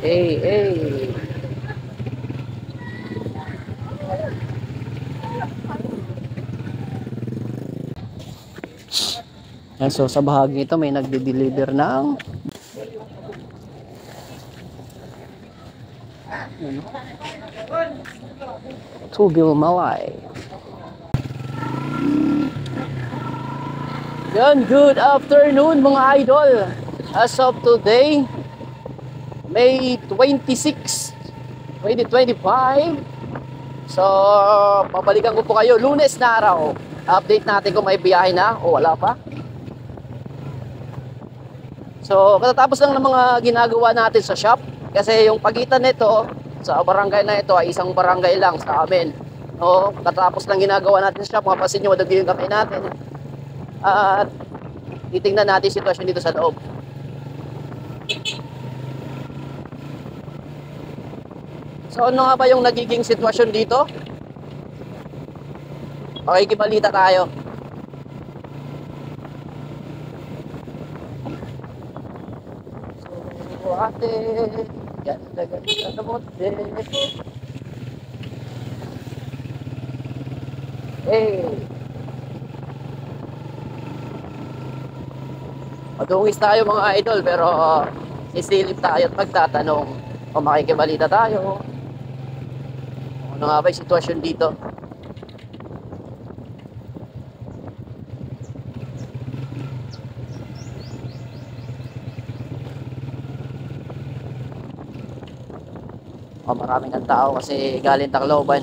Hey, hey. Yan, so sa bahagi ito may nagde-deliver ng ano, tubil malay. Yan, good afternoon mga idol. As of today, May 26, 2025. So, pabalikan ko po kayo Lunes na araw. Update natin kung may biyahe na o wala pa. So, katatapos lang ng mga ginagawa natin sa shop. Kasi yung pagitan nito sa barangay na ito ay isang barangay lang sa amin. No, katatapos lang ginagawa natin sa shop. Mapasin nyo, madagli yung kamay natin. At titingnan natin sitwasyon dito sa loob. So ano nga ba yung nagiging sitwasyon dito? Makikibalita tayo. So ate, ganda na bote. Hey. Madungis tayo mga idol pero isilip tayo at magtatanong o makikibalita tayo. Ano nga ba yung sitwasyon dito? Maraming ang tao kasi galing Tacloban.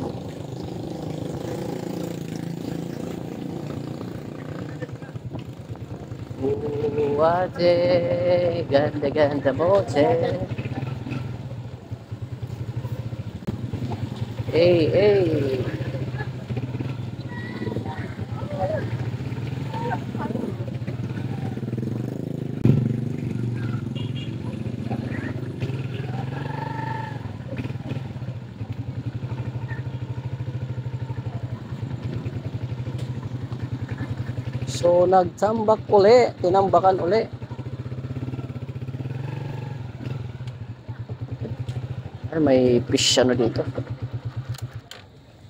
Ate, ganda mo, hey, hey. So nagtambak uli, tinambakan uli. Ay, may fish ano dito.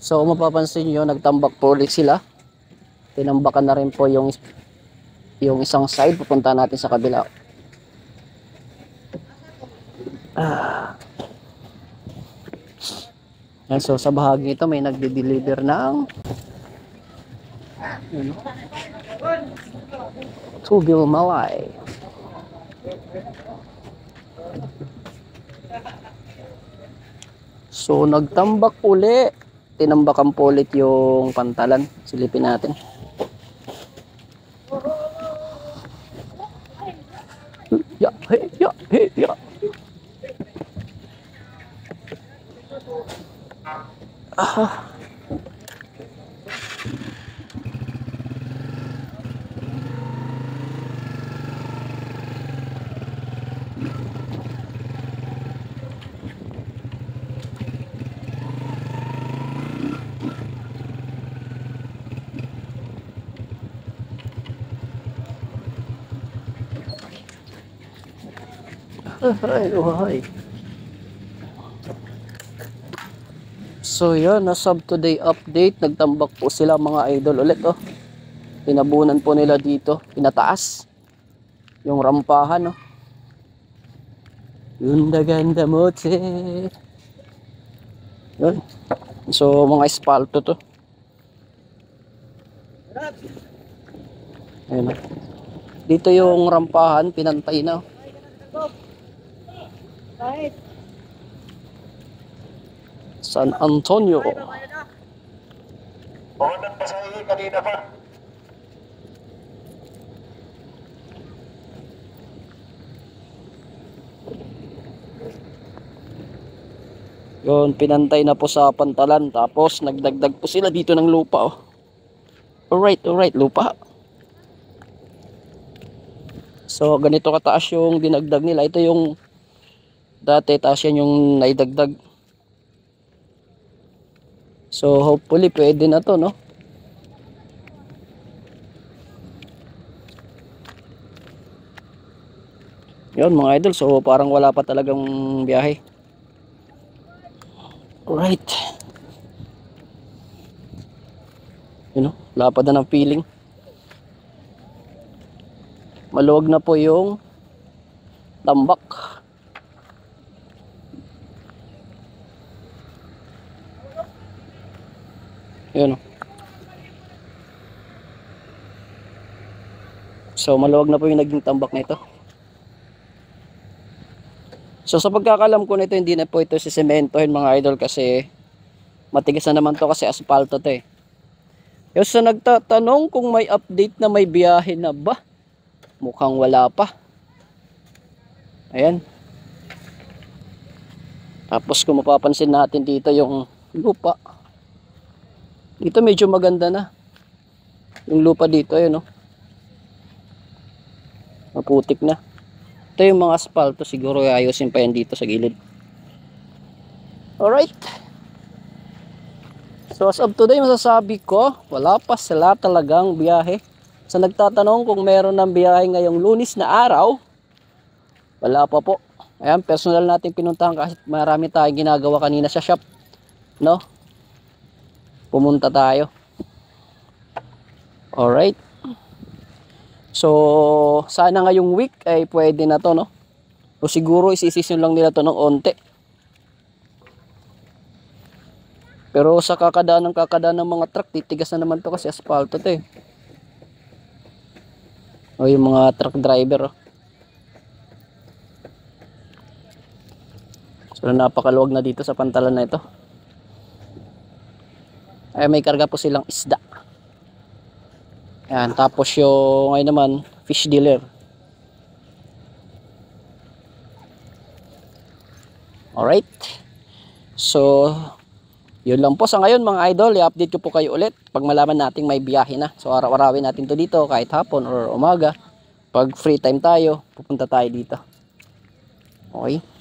So mapapansin nyo, nagtambak po ulit sila. Tinambakan na rin po yung isang side. Pupunta natin sa kabila. Yan, so sa bahagi ito may nagde-deliver ng ano, tubil malay. So nagtambak uli, tinambakan po ulit yung pantalan. Silipin natin. Ya, hey, ya, hey, ya. Ay. So yun, nasa today update, nagtambak po sila mga idol ulit oh. Tinabunan po nila dito, pinataas yung rampahan oh. Ganda mo te. Yun. So mga espalto to. Ayun oh. Dito yung rampahan, pinantay na oh. San Antonio. Unang pasahe kanina pa. Yun, pinantay na po sa pantalan. Tapos nagdagdag po sila dito ng lupa oh. Alright, lupa. So ganito kataas yung dinagdag nila. Ito yung dati, taas yan yung naidagdag. So hopefully pwede na to no. Yun mga idol, so parang wala pa talagang biyahe. Alright. Yun o, lapad na ng feeling. Maluwag na po yung tambak. Yun o. So maluwag na po yung naging tambak na ito. So sa pagkakalam ko nito, hindi na po ito sisementohin mga idol kasi matigas na naman to kasi asfalto to eh. Yung sa nagtatanong kung may update na may biyahe na ba, mukhang wala pa. Ayan. Tapos kung mapapansin natin dito yung lupa, dito medyo maganda na yung lupa dito, ayun, no? Maputik na. Ito yung mga asfalto, siguro ayusin pa yan dito sa gilid. Alright. So as of today, masasabi ko, wala pa sila talagang biyahe. Sa nagtatanong kung meron ng biyahe ngayong Lunes na araw, wala pa po. Ayan, personal natin pinuntahan kasi marami tayong ginagawa kanina sa shop, no? Pumunta tayo. Alright. So sana ngayong week ay pwede na to, no? O siguro isisisyon lang nila to ng onte. Pero sa kakadaan ng mga truck, titigas na naman to kasi asfalto to eh. O yung mga truck driver, oh. So napakaluwag na dito sa pantalan na ito. Ay may karga po silang isda. Yan, tapos yung ngayon naman fish dealer. Alright. So yun lang po sa ngayon mga idol. I-update ko po kayo ulit pag malaman nating may biyahe na. So araw-arawin natin to dito kahit hapon or umaga. Pag free time tayo, pupunta tayo dito. Okay.